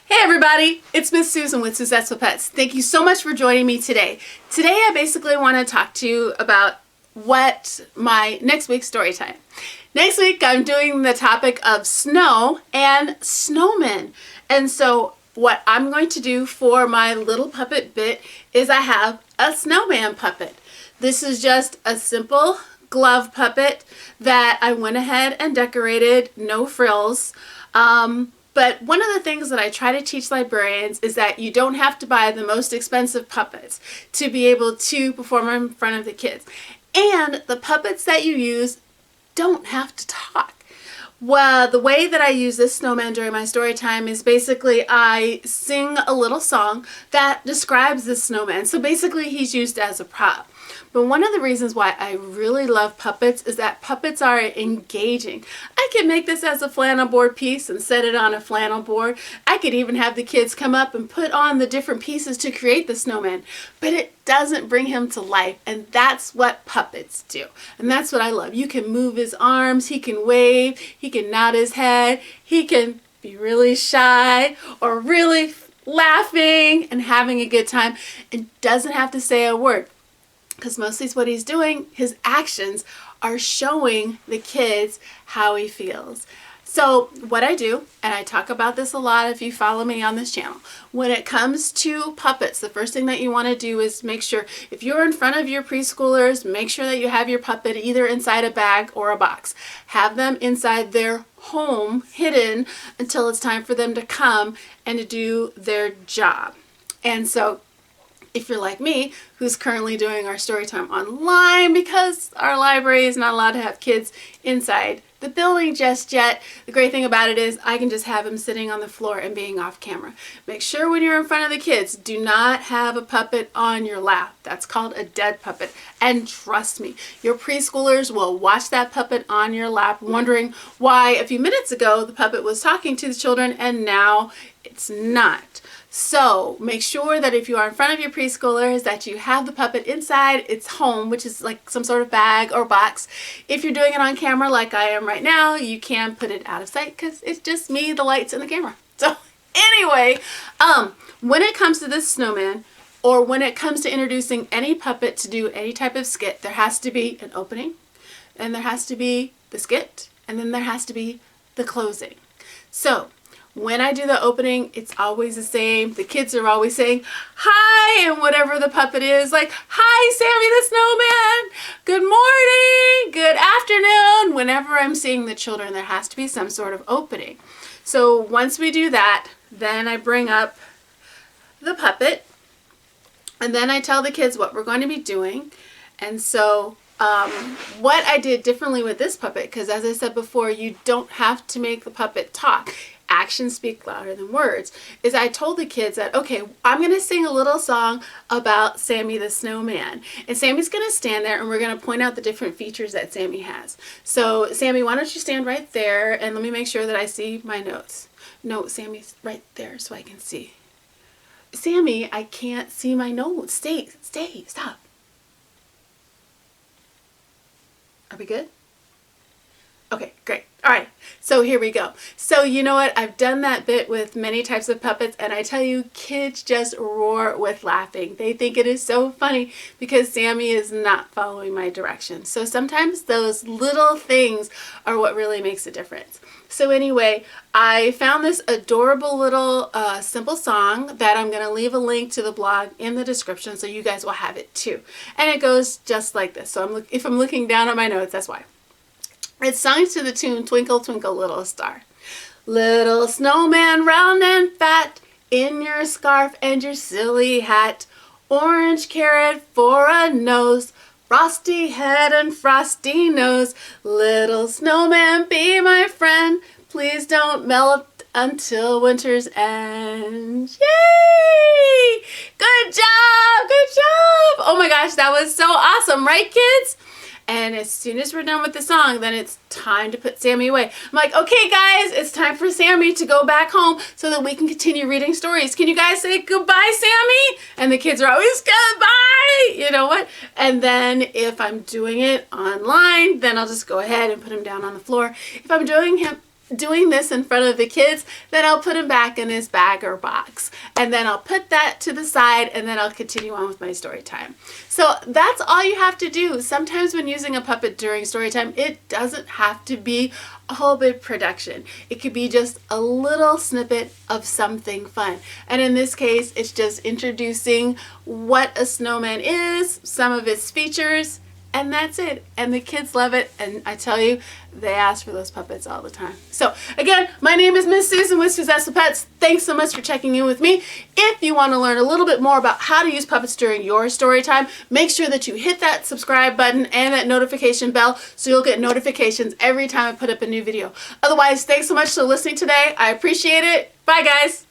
Hey everybody, it's Miss Susan with Successful Pets. Thank you so much for joining me today. Today I basically want to talk to you about what my next week's story time. Next week I'm doing the topic of snow and snowmen. And so what I'm going to do for my little puppet bit is I have a snowman puppet. This is just a simple glove puppet that I went ahead and decorated, no frills. But one of the things that I try to teach librarians is that you don't have to buy the most expensive puppets to be able to perform in front of the kids. And the puppets that you use don't have to talk. Well, the way that I use this snowman during my story time is basically I sing a little song that describes this snowman. So basically he's used as a prop. But one of the reasons why I really love puppets is that puppets are engaging. I could make this as a flannel board piece and set it on a flannel board. I could even have the kids come up and put on the different pieces to create the snowman. But it doesn't bring him to life, and that's what puppets do. And that's what I love. You can move his arms, he can wave, he can nod his head, he can be really shy or really laughing and having a good time and doesn't have to say a word. Because mostly what he's doing, his actions are showing the kids how he feels. So what I do, and I talk about this a lot if you follow me on this channel, when it comes to puppets, the first thing that you want to do is make sure, if you're in front of your preschoolers, make sure that you have your puppet either inside a bag or a box. Have them inside their home, hidden, until it's time for them to come and to do their job. And so if you're like me, who's currently doing our story time online because our library is not allowed to have kids inside the building just yet, the great thing about it is I can just have him sitting on the floor and being off camera. Make sure when you're in front of the kids, do not have a puppet on your lap. That's called a dead puppet. And trust me, your preschoolers will watch that puppet on your lap wondering why a few minutes ago the puppet was talking to the children and now it's not. So make sure that if you are in front of your preschoolers that you have the puppet inside its home, which is like some sort of bag or box. If you're doing it on camera like I am right now, you can put it out of sight because it's just me, the lights, and the camera. So anyway, when it comes to this snowman, or when it comes to introducing any puppet to do any type of skit, there has to be an opening, and there has to be the skit, and then there has to be the closing. So when I do the opening, it's always the same. The kids are always saying, hi, and whatever the puppet is, like, hi, Sammy the Snowman, good morning, good afternoon. Whenever I'm seeing the children, there has to be some sort of opening. So once we do that, then I bring up the puppet, and then I tell the kids what we're going to be doing. And so what I did differently with this puppet, because as I said before, you don't have to make the puppet talk. Actions speak louder than words, is I told the kids that, okay, I'm going to sing a little song about Sammy the Snowman. And Sammy's going to stand there and we're going to point out the different features that Sammy has. So Sammy, why don't you stand right there and let me make sure that I see my notes. No, Sammy's right there so I can see. Sammy, I can't see my notes. Stay, stop. Are we good? Okay, great. All right, so here we go. So you know what? I've done that bit with many types of puppets, and I tell you, kids just roar with laughing. They think it is so funny because Sammy is not following my directions. So sometimes those little things are what really makes a difference. So anyway, I found this adorable little simple song that I'm going to leave a link to the blog in the description so you guys will have it too. And it goes just like this. So if I'm looking down at my notes, that's why. It's sung to the tune Twinkle, Twinkle, Little Star. Little snowman round and fat, in your scarf and your silly hat, orange carrot for a nose, frosty head and frosty nose. Little snowman, be my friend, please don't melt until winter's end. Yay! Good job! Good job! Oh my gosh, that was so awesome, right kids? And as soon as we're done with the song, then it's time to put Sammy away. I'm like, okay guys, it's time for Sammy to go back home so that we can continue reading stories. Can you guys say goodbye, Sammy? And the kids are always goodbye, you know what? And then if I'm doing it online, then I'll just go ahead and put him down on the floor. If I'm doing doing this in front of the kids, then I'll put him back in his bag or box. And then I'll put that to the side, and then I'll continue on with my story time. So that's all you have to do. Sometimes when using a puppet during story time, it doesn't have to be a whole big production. It could be just a little snippet of something fun. And in this case, it's just introducing what a snowman is, some of its features, and that's it. And the kids love it. And I tell you, they ask for those puppets all the time. So again, my name is Miss Susan with Suzette Pets. Thanks so much for checking in with me. If you want to learn a little bit more about how to use puppets during your story time, make sure that you hit that subscribe button and that notification bell so you'll get notifications every time I put up a new video. Otherwise, thanks so much for listening today. I appreciate it. Bye, guys.